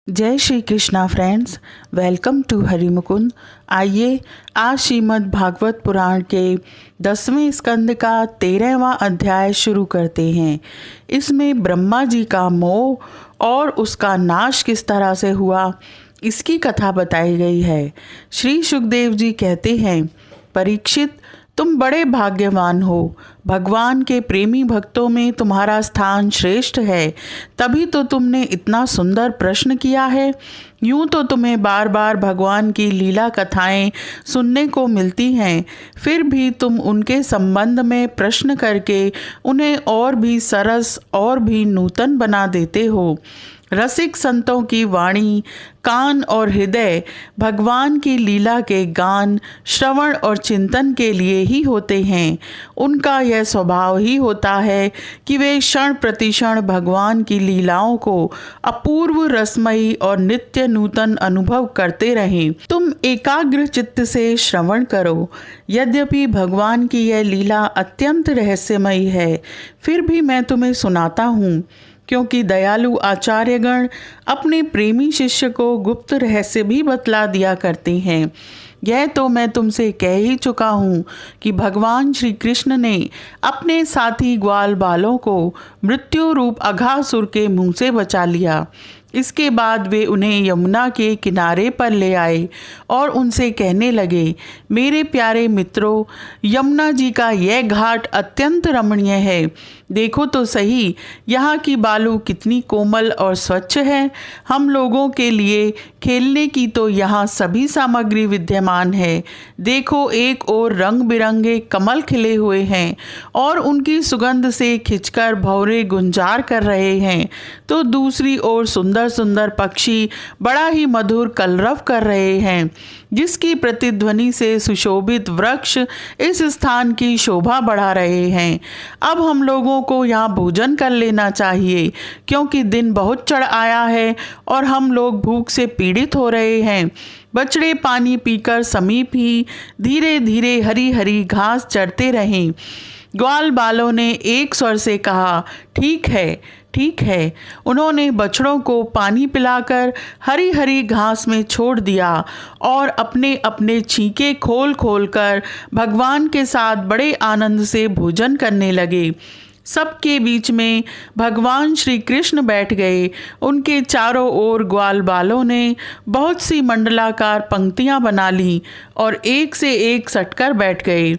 जय Shri Krishna friends, welcome to Harimukund. आइए आज श्रीमद् भागवत पुराण के 10वें स्कंद का 13वां अध्याय शुरू करते हैं। इसमें ब्रह्मा जी का मोह और उसका नाश किस तरह से हुआ, इसकी कथा बताई गई है। श्री सुखदेव जी कहते हैं, परीक्षित, तुम बड़े भाग्यवान हो। भगवान के प्रेमी भक्तों में तुम्हारा स्थान श्रेष्ठ है, तभी तो तुमने इतना सुंदर प्रश्न किया है। यूं तो तुम्हें बार बार भगवान की लीला कथाएं सुनने को मिलती हैं, फिर भी तुम उनके संबंध में प्रश्न करके उन्हें और भी सरस और भी नूतन बना देते हो। रसिक संतों की वाणी, कान और हृदय भगवान की लीला के गान, श्रवण और चिंतन के लिए ही होते हैं। उनका यह स्वभाव ही होता है कि वे क्षण प्रतिक्षण भगवान की लीलाओं को अपूर्व रसमयी और नित्य नूतन अनुभव करते रहें। तुम एकाग्र चित्त से श्रवण करो। यद्यपि भगवान की यह लीला अत्यंत रहस्यमयी है, फिर भी मैं तुम्हें सुनाता हूँ, क्योंकि दयालु आचार्यगण अपने प्रेमी शिष्य को गुप्त रहस्य भी बतला दिया करते हैं। यह तो मैं तुमसे कह ही चुका हूँ कि भगवान श्री कृष्ण ने अपने साथी ग्वाल बालों को मृत्यु रूप अघासुर के मुंह से बचा लिया। इसके बाद वे उन्हें यमुना के किनारे पर ले आए और उनसे कहने लगे, मेरे प्यारे मित्रों, यमुना जी का यह घाट अत्यंत रमणीय है। देखो तो सही, यहाँ की बालू कितनी कोमल और स्वच्छ है। हम लोगों के लिए खेलने की तो यहाँ सभी सामग्री विद्यमान है। देखो, एक ओर रंग बिरंगे कमल खिले हुए हैं और उनकी सुगंध से खिंचकर भौरे गुंजार कर रहे हैं, तो दूसरी ओर सुंदर सुंदर पक्षी बड़ा ही मधुर कलरव कर रहे हैं, जिसकी प्रतिध्वनि से सुशोभित वृक्ष इस स्थान की शोभा बढ़ा रहे हैं। अब हम लोगों को यहाँ भोजन कर लेना चाहिए, क्योंकि दिन बहुत चढ़ आया है और हम लोग भूख से पीड़ित हो रहे हैं। बछड़े पानी पीकर समीप ही धीरे धीरे हरी हरी घास चरते रहें। ग्वाल बालों ने एक स्वर से कहा, ठीक है, ठीक है। उन्होंने बछड़ों को पानी पिलाकर हरी हरी घास में छोड़ दिया और अपने अपने छींके खोल खोल कर भगवान के साथ बड़े आनंद से भोजन करने लगे। सबके बीच में भगवान श्री कृष्ण बैठ गए। उनके चारों ओर ग्वाल बालों ने बहुत सी मंडलाकार पंक्तियां बना ली और एक से एक सटकर बैठ गए।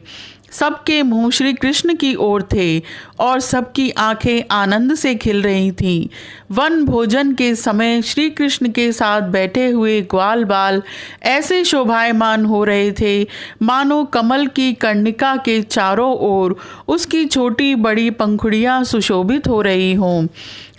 सबके मुंह श्री कृष्ण की ओर थे और सबकी आंखें आनंद से खिल रही थीं। वन भोजन के समय श्री कृष्ण के साथ बैठे हुए ग्वाल बाल ऐसे शोभायमान हो रहे थे, मानो कमल की कर्णिका के चारों ओर उसकी छोटी बड़ी पंखुड़ियां सुशोभित हो रही हों।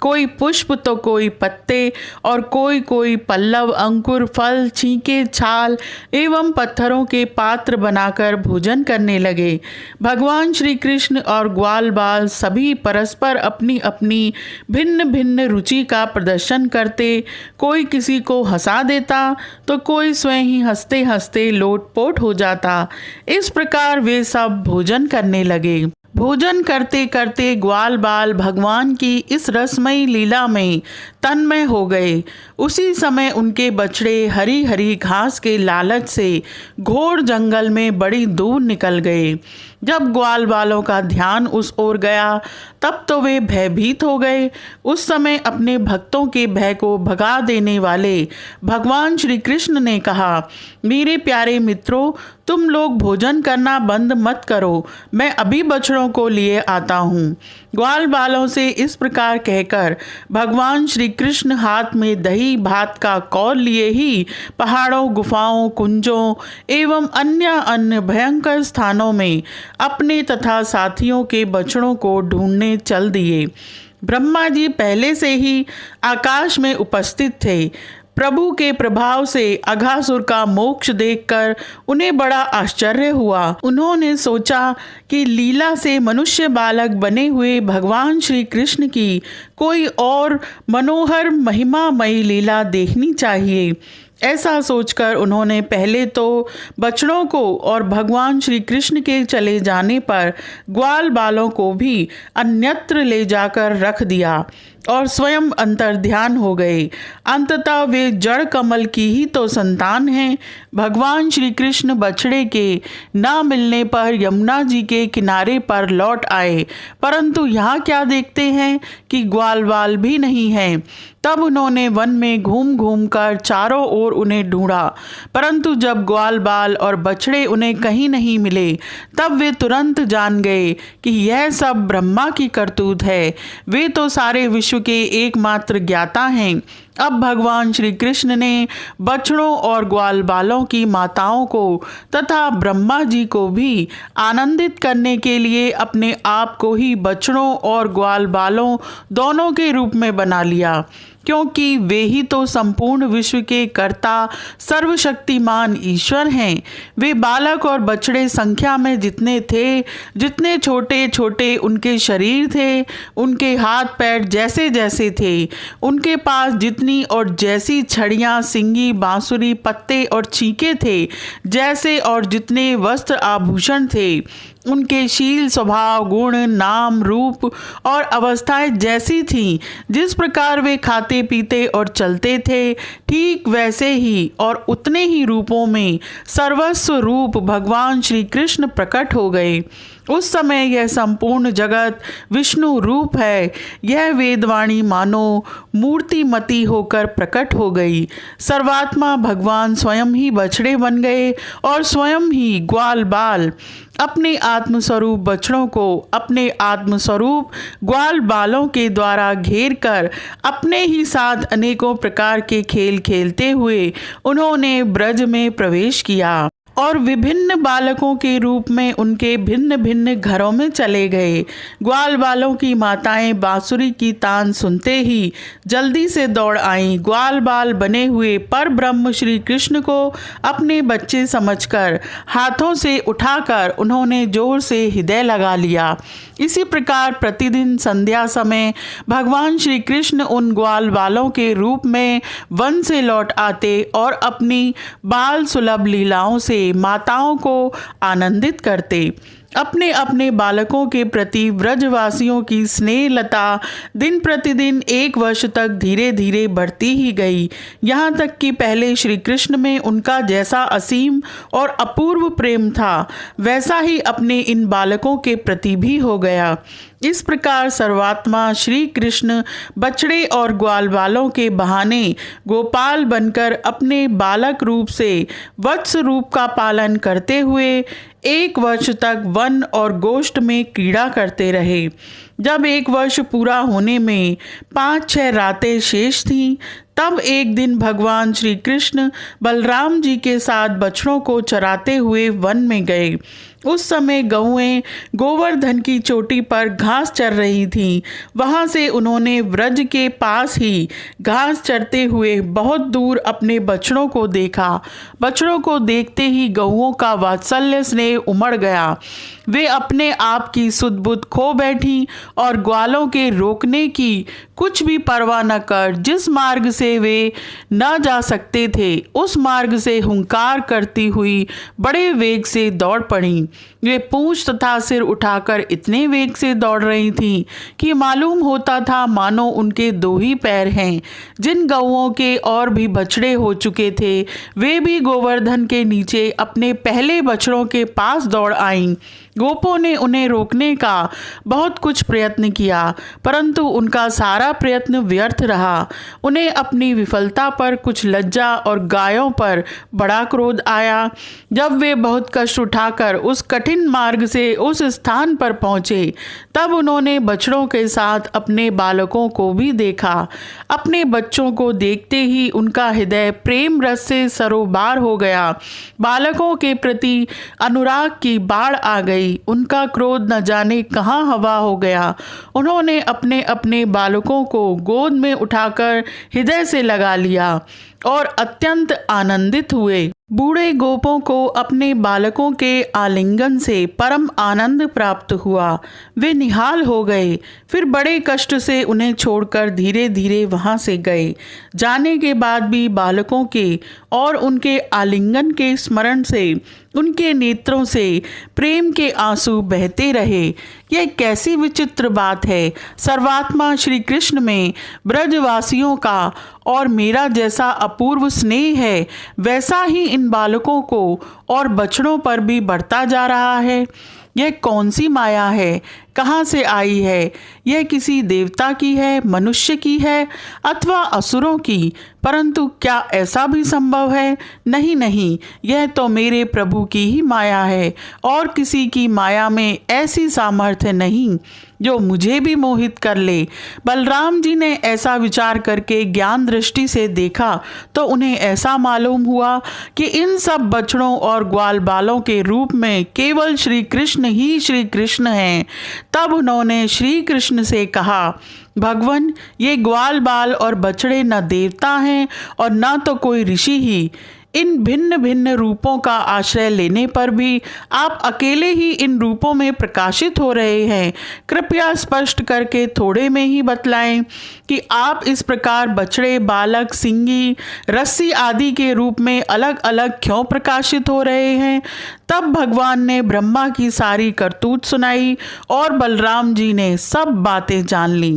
कोई पुष्प तो कोई पत्ते और कोई कोई पल्लव, अंकुर, फल, छींके, छाल एवं पत्थरों के पात्र बनाकर भोजन करने लगे। भगवान श्री कृष्ण और ग्वाल बाल सभी परस्पर अपनी अपनी भिन्न भिन्न रुचि का प्रदर्शन करते। कोई किसी को हंसा देता तो कोई स्वयं ही हंसते हंसते लोटपोट हो जाता। इस प्रकार वे सब भोजन करने लगे। भोजन करते करते ग्वाल बाल भगवान की इस रसमयी लीला में तन्मय हो गए। उसी समय उनके बछड़े हरी हरी घास के लालच से घोर जंगल में बड़ी दूर निकल गए। जब ग्वाल बालों का ध्यान उस ओर गया, तब तो वे भयभीत हो गए। उस समय अपने भक्तों के भय को भगा देने वाले भगवान श्री कृष्ण ने कहा, मेरे प्यारे मित्रों, तुम लोग भोजन करना बंद मत करो, मैं अभी बछड़ों को लिए आता हूँ। ग्वाल बालों से इस प्रकार कहकर भगवान श्री कृष्ण हाथ में दही भात का कौल लिए ही पहाड़ों, गुफाओं, कुंजों एवं अन्य भयंकर स्थानों में अपने तथा साथियों के बछड़ों को ढूंढने चल दिए। ब्रह्मा जी पहले से ही आकाश में उपस्थित थे। प्रभु के प्रभाव से अघासुर का मोक्ष देखकर उन्हें बड़ा आश्चर्य हुआ। उन्होंने सोचा कि लीला से मनुष्य बालक बने हुए भगवान श्री कृष्ण की कोई और मनोहर महिमामयी लीला देखनी चाहिए। ऐसा सोचकर उन्होंने पहले तो बछड़ों को और भगवान श्री कृष्ण के चले जाने पर ग्वाल बालों को भी अन्यत्र ले जाकर रख दिया और स्वयं अंतर्ध्यान हो गए। अंततः वे जड़ कमल की ही तो संतान हैं। भगवान श्री कृष्ण बछड़े के न मिलने पर यमुना जी के किनारे पर लौट आए, परंतु यहाँ क्या देखते हैं कि ग्वाल बाल भी नहीं हैं। तब उन्होंने वन में घूम घूम कर चारों ओर उन्हें ढूंढा, परंतु जब ग्वाल बाल और बछड़े उन्हें कहीं नहीं मिले, तब वे तुरंत जान गए कि यह सब ब्रह्मा की करतूत है। वे तो सारे विश्व के एकमात्र ज्ञाता हैं। अब भगवान श्री कृष्ण ने बछड़ों और ग्वाल बालों की माताओं को तथा ब्रह्मा जी को भी आनंदित करने के लिए अपने आप को ही बछड़ों और ग्वाल बालों दोनों के रूप में बना लिया, क्योंकि वे ही तो संपूर्ण विश्व के कर्ता सर्वशक्तिमान ईश्वर हैं। वे बालक और बछड़े संख्या में जितने थे, जितने छोटे छोटे उनके शरीर थे, उनके हाथ पैर जैसे जैसे थे, उनके पास जितनी और जैसी छड़ियाँ, सिंगी, बांसुरी, पत्ते और छीके थे, जैसे और जितने वस्त्र आभूषण थे, उनके शील, स्वभाव, गुण, नाम, रूप और अवस्थाएं जैसी थीं, जिस प्रकार वे खाते पीते और चलते थे, ठीक वैसे ही और उतने ही रूपों में सर्वस्व रूप भगवान श्री कृष्ण प्रकट हो गए। उस समय यह संपूर्ण जगत विष्णु रूप है। यह वेदवाणी मानो मूर्तिमती होकर प्रकट हो गई। सर्वात्मा भगवान स्वयं ही बछड़े बन गए और स्वयं ही ग्वाल बाल अपने आत्मस्वरूप बछड़ों को अपने आत्मस्वरूप ग्वाल बालों के द्वारा घेर कर अपने ही साथ अनेकों प्रकार के खेल खेलते हुए उन्होंने ब्रज में प्रवेश किया और विभिन्न बालकों के रूप में उनके भिन्न भिन्न घरों में चले गए। ग्वाल बालों की माताएं बांसुरी की तान सुनते ही जल्दी से दौड़ आईं। ग्वाल बाल बने हुए पर ब्रह्म श्री कृष्ण को अपने बच्चे समझकर हाथों से उठाकर उन्होंने जोर से हृदय लगा लिया। इसी प्रकार प्रतिदिन संध्या समय भगवान श्री कृष्ण उन ग्वाल बालों के रूप में वन से लौट आते और अपनी बाल सुलभ लीलाओं से माताओं को आनंदित करते। अपने अपने बालकों के प्रति व्रजवासियों की स्नेह लता दिन प्रतिदिन 1 वर्ष तक धीरे धीरे बढ़ती ही गई, यहाँ तक कि पहले श्री कृष्ण में उनका जैसा असीम और अपूर्व प्रेम था, वैसा ही अपने इन बालकों के प्रति भी हो गया। इस प्रकार सर्वात्मा श्री कृष्ण बछड़े और ग्वाल बालों के बहाने गोपाल बनकर अपने बालक रूप से वत्स रूप का पालन करते हुए 1 वर्ष तक वन और गोष्ठ में क्रीड़ा करते रहे। जब 1 वर्ष पूरा होने में 5-6 रातें शेष थीं, तब एक दिन भगवान श्री कृष्ण बलराम जी के साथ बछड़ों को चराते हुए वन में गए। उस समय गौएं गोवर्धन की चोटी पर घास चर रही थीं। वहां से उन्होंने व्रज के पास ही घास चरते हुए बहुत दूर अपने बछड़ों को देखा। बछड़ों को देखते ही गौओं का वात्सल्य स्नेह उमड़ गया। वे अपने आप की सुध बुध खो बैठी और ग्वालों के रोकने की कुछ भी परवाह न कर जिस मार्ग से वे न जा सकते थे, उस मार्ग से हुंकार करती हुई बड़े वेग से दौड़ पड़ी। वे पूंछ तथा सिर उठाकर इतने वेग से दौड़ रही थीं कि मालूम होता था मानो उनके 2 ही पैर हैं। जिन गौओं के और भी बछड़े हो चुके थे, वे भी गोवर्धन के नीचे अपने पहले बछड़ों के पास दौड़ आईं। गोपों ने उन्हें रोकने का बहुत कुछ प्रयत्न किया, परंतु उनका सारा प्रयत्न व्यर्थ रहा। उन्हें अपनी विफलता पर कुछ लज्जा और गायों पर बड़ा क्रोध आया। जब वे बहुत कष्ट उठाकर उस कठिन मार्ग से उस स्थान पर पहुँचे, तब उन्होंने बछड़ों के साथ अपने बालकों को भी देखा। अपने बच्चों को देखते ही उनका हृदय प्रेम रस से सरोबार हो गया। बालकों के प्रति अनुराग की बाढ़ आ गई। उनका क्रोध न जाने कहाँ हवा हो गया। उन्होंने अपने अपने बालकों को गोद में उठाकर हृदय से लगा लिया और अत्यंत आनंदित हुए। बूढ़े गोपों को अपने बालकों के आलिंगन से परम आनंद प्राप्त हुआ। वे निहाल हो गए, फिर बड़े कष्ट से उन्हें छोड़कर धीरे धीरे वहां से गए। जाने के बाद भी बालकों के और उनके आलिंगन के स्मरण से उनके नेत्रों से प्रेम के आंसू बहते रहे। यह कैसी विचित्र बात है। सर्वात्मा श्री कृष्ण में ब्रजवासियों का और मेरा जैसा अपूर्व स्नेह है, वैसा ही इन बालकों को और बछड़ों पर भी बढ़ता जा रहा है। यह कौन सी माया है, कहाँ से आई है? यह किसी देवता की है, मनुष्य की है अथवा असुरों की? परंतु क्या ऐसा भी संभव है? नहीं नहीं, यह तो मेरे प्रभु की ही माया है और किसी की माया में ऐसी सामर्थ्य नहीं जो मुझे भी मोहित कर ले। बलराम जी ने ऐसा विचार करके ज्ञान दृष्टि से देखा तो उन्हें ऐसा मालूम हुआ कि इन सब बछड़ों और ग्वाल बालों के रूप में केवल श्री कृष्ण ही श्री कृष्ण हैं। तब उन्होंने श्री कृष्ण से कहा, भगवन, ये ग्वाल बाल और बछड़े न देवता हैं और न तो कोई ऋषि ही। इन भिन्न भिन्न रूपों का आश्रय लेने पर भी आप अकेले ही इन रूपों में प्रकाशित हो रहे हैं। कृपया स्पष्ट करके थोड़े में ही बतलाएं कि आप इस प्रकार बछड़े, बालक, सिंगी, रस्सी आदि के रूप में अलग अलग क्यों प्रकाशित हो रहे हैं। तब भगवान ने ब्रह्मा की सारी करतूत सुनाई और बलराम जी ने सब बातें जान ली।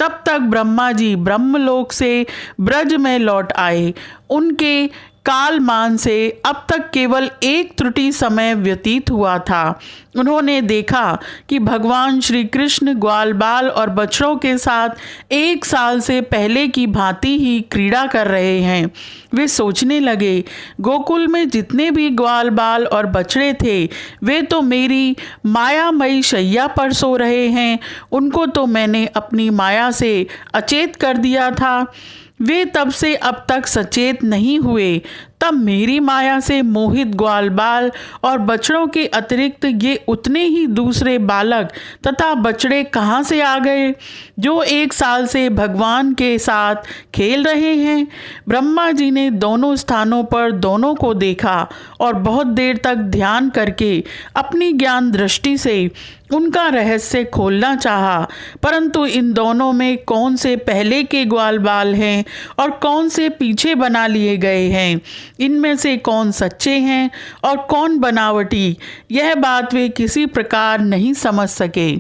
तब तक ब्रह्मा जी ब्रह्मलोक से ब्रज में लौट आए। उनके कालमान से अब तक केवल एक त्रुटि समय व्यतीत हुआ था। उन्होंने देखा कि भगवान श्री कृष्ण ग्वाल बाल और बछड़ों के साथ 1 साल से पहले की भांति ही क्रीड़ा कर रहे हैं। वे सोचने लगे, गोकुल में जितने भी ग्वाल बाल और बछड़े थे वे तो मेरी मायामयी शैया पर सो रहे हैं। उनको तो मैंने अपनी माया से अचेत कर दिया था। वे तब से अब तक सचेत नहीं हुए। तब मेरी माया से मोहित ग्वाल बाल और बछड़ों के अतिरिक्त ये उतने ही दूसरे बालक तथा बछड़े कहाँ से आ गए जो 1 साल से भगवान के साथ खेल रहे हैं। ब्रह्मा जी ने दोनों स्थानों पर दोनों को देखा और बहुत देर तक ध्यान करके अपनी ज्ञान दृष्टि से उनका रहस्य खोलना चाहा, परंतु इन दोनों में कौन से पहले के ग्वाल बाल हैं और कौन से पीछे बना लिए गए हैं, इनमें से कौन सच्चे हैं और कौन बनावटी, यह बात वे किसी प्रकार नहीं समझ सके।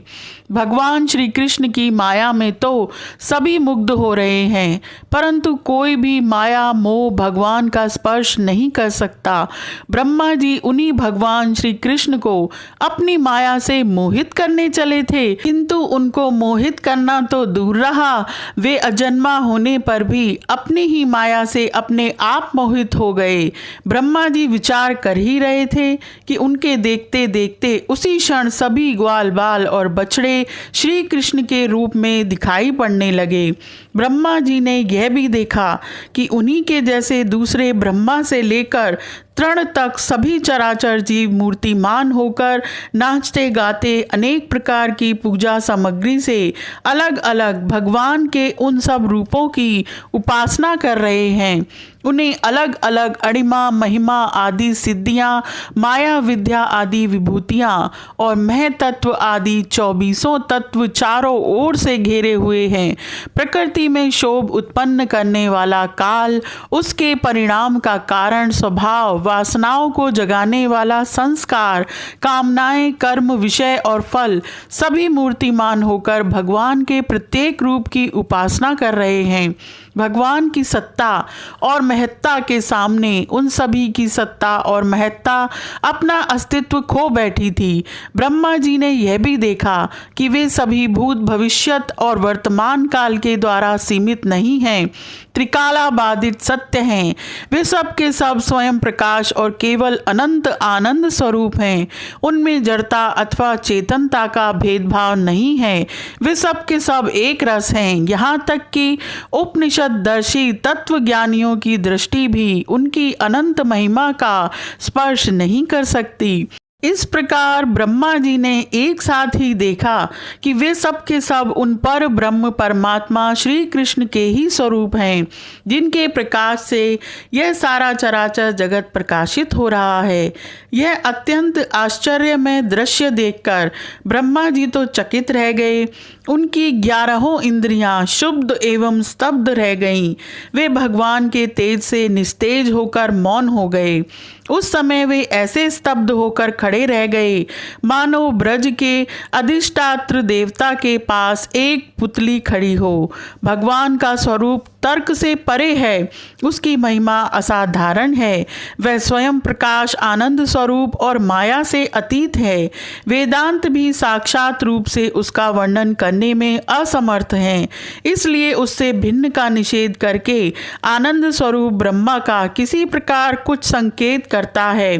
भगवान श्री कृष्ण की माया में तो सभी मुग्ध हो रहे हैं, परंतु कोई भी माया मोह भगवान का स्पर्श नहीं कर सकता। ब्रह्मा जी उन्हीं भगवान श्री कृष्ण को अपनी माया से मोहित करने चले थे, किंतु उनको मोहित करना तो दूर रहा, वे अजन्मा होने पर भी अपनी ही माया से अपने आप मोहित हो गए। ब्रह्मा जी विचार कर ही रहे थे कि उनके देखते देखते उसी क्षण सभी ग्वाल बाल और बछड़े श्री कृष्ण के रूप में दिखाई पड़ने लगे। ब्रह्मा जी ने यह भी देखा कि उन्हीं के जैसे दूसरे ब्रह्मा से लेकर तृण तक सभी चराचर जीव मूर्तिमान होकर नाचते गाते अनेक प्रकार की पूजा सामग्री से अलग अलग भगवान के उन सब रूपों की उपासना कर रहे हैं। उन्हें अलग अलग अणिमा, महिमा आदि सिद्धियां, माया विद्या आदि विभूतियां और महतत्व आदि 24 तत्व चारों ओर से घेरे हुए हैं। प्रकृति में शोभ उत्पन्न करने वाला काल, उसके परिणाम का कारण स्वभाव, वासनाओं को जगाने वाला संस्कार, कामनाएं, कर्म, विषय और फल सभी मूर्तिमान होकर भगवान के प्रत्येक रूप की उपासना कर रहे हैं। भगवान की सत्ता और महत्ता के सामने उन सभी की सत्ता और महत्ता अपना अस्तित्व खो बैठी थी। ब्रह्मा जी ने यह भी देखा कि वे सभी भूत, भविष्यत और वर्तमान काल के द्वारा सीमित नहीं हैं, त्रिकालाबाधित सत्य हैं। वे सब के सब स्वयं प्रकाश और केवल अनंत आनंद स्वरूप हैं। उनमें जड़ता अथवा चेतनता का भेदभाव नहीं है। वे सब के सब एक रस हैं। यहाँ तक कि उपनिषददर्शी तत्वज्ञानियों की दृष्टि भी उनकी अनंत महिमा का स्पर्श नहीं कर सकती। इस प्रकार ब्रह्मा जी ने एक साथ ही देखा कि वे सब के सब उन पर ब्रह्म परमात्मा श्री कृष्ण के ही स्वरूप हैं, जिनके प्रकाश से यह सारा चराचर जगत प्रकाशित हो रहा है। यह अत्यंत आश्चर्यमय दृश्य देखकर ब्रह्मा जी तो चकित रह गए। उनकी 11 इंद्रियां शुद्ध एवं स्तब्ध रह गईं। वे भगवान के तेज से निस्तेज होकर मौन हो गए। उस समय वे ऐसे स्तब्ध होकर खड़े रह गए मानो ब्रज के अधिष्ठात्र देवता के पास एक पुतली खड़ी हो। भगवान का स्वरूप तर्क से परे है, उसकी महिमा असाधारण है। वह स्वयं प्रकाश आनंद स्वरूप और माया से अतीत है। वेदांत भी साक्षात रूप से उसका वर्णन करने में असमर्थ हैं। इसलिए उससे भिन्न का निषेध करके आनंद स्वरूप ब्रह्मा का किसी प्रकार कुछ संकेत करता है।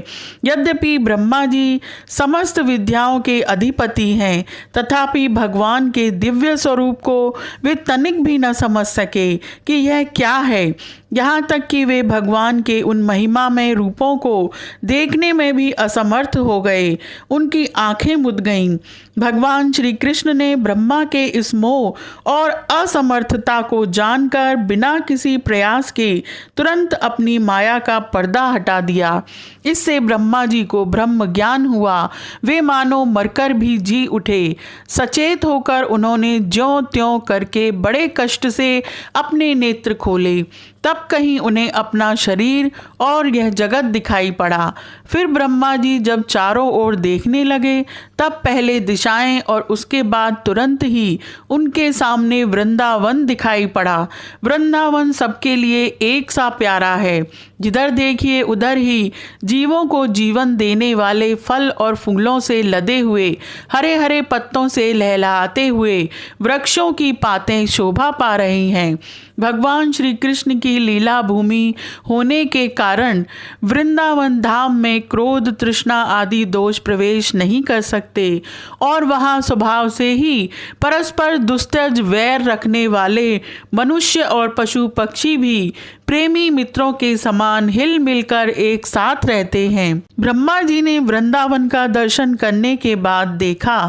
यद्यपि ब्रह्मा जी समस्त विद्याओं के अधिपति हैं, तथापि भगवान के दिव्य स्वरूप को वे तनिक भी न समझ सके कि यह क्या है। यहाँ तक कि वे भगवान के उन महिमामय रूपों को देखने में भी असमर्थ हो गए। उनकी आंखें मुद गईं। भगवान श्री कृष्ण ने ब्रह्मा के इस मोह और असमर्थता को जानकर बिना किसी प्रयास के तुरंत अपनी माया का पर्दा हटा दिया। इससे ब्रह्मा जी को ब्रह्म ज्ञान हुआ। वे मानो मरकर भी जी उठे। सचेत होकर उन्होंने ज्यों त्यों करके बड़े कष्ट से अपने नेत्र खोले। तब कहीं उन्हें अपना शरीर और यह जगत दिखाई पड़ा। फिर ब्रह्मा जी जब चारों ओर देखने लगे, तब पहले दिशाएं और उसके बाद तुरंत ही उनके सामने वृंदावन दिखाई पड़ा। वृंदावन सबके लिए एक सा प्यारा है। जिधर देखिए उधर ही जीवों को जीवन देने वाले फल और फूलों से लदे हुए, हरे हरे पत्तों से लहलहाते हुए वृक्षों की पातें शोभा पा रही हैं। भगवान श्री कृष्ण की लीला भूमि होने के कारण वृंदावन धाम में क्रोध, तृष्णा आदि दोष प्रवेश नहीं कर सकते और वहाँ स्वभाव से ही परस्पर दुस्तज वैर रखने वाले मनुष्य और पशु पक्षी भी प्रेमी मित्रों के समान हिल मिलकर एक साथ रहते हैं। ब्रह्मा जी ने वृंदावन का दर्शन करने के बाद देखा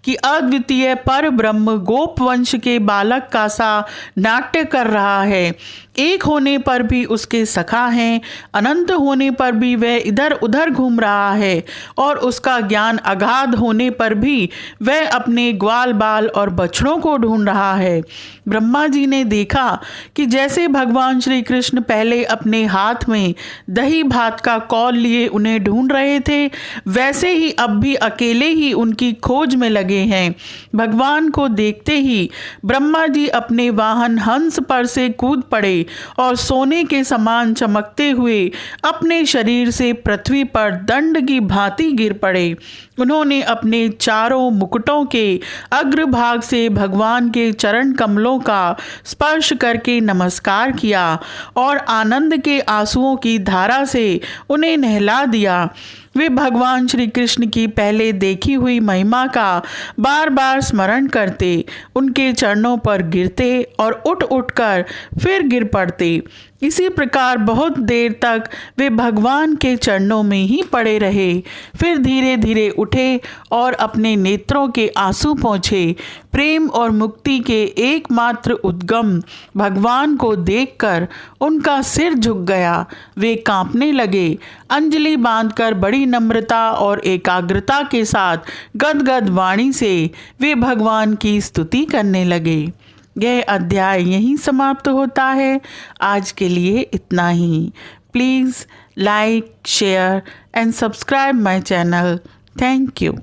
कि अद्वितीय पर ब्रह्म गोप वंश के बालक का सा नाट्य कर रहा है। एक होने पर भी उसके सखा हैं, अनंत होने पर भी वह इधर उधर घूम रहा है और उसका ज्ञान अगाध होने पर भी वह अपने ग्वाल बाल और बछड़ों को ढूंढ रहा है। ब्रह्मा जी ने देखा कि जैसे भगवान श्री कृष्ण पहले अपने हाथ में दही भात का कौल लिए उन्हें ढूंढ रहे थे, वैसे ही अब भी अकेले ही उनकी खोज में लगे हैं। भगवान को देखते ही ब्रह्मा जी अपने वाहन हंस पर से कूद पड़े और सोने के समान चमकते हुए अपने शरीर से पृथ्वी पर दंड की भांति गिर पड़े। उन्होंने अपने चारों मुकुटों के अग्रभाग से भगवान के चरण कमलों का स्पर्श करके नमस्कार किया और आनंद के आंसुओं की धारा से उन्हें नहला दिया। वे भगवान श्री कृष्ण की पहले देखी हुई महिमा का बार बार स्मरण करते, उनके चरणों पर गिरते और उठ उठकर फिर गिर पड़ते। इसी प्रकार बहुत देर तक वे भगवान के चरणों में ही पड़े रहे। फिर धीरे धीरे उठे और अपने नेत्रों के आंसू पोंछे। प्रेम और मुक्ति के एकमात्र उद्गम भगवान को देखकर उनका सिर झुक गया। वे कांपने लगे। अंजलि बांधकर बड़ी नम्रता और एकाग्रता के साथ गदगद वाणी से वे भगवान की स्तुति करने लगे। यह अध्याय यहीं समाप्त होता है। आज के लिए इतना ही। Please like, share and subscribe my channel. Thank you.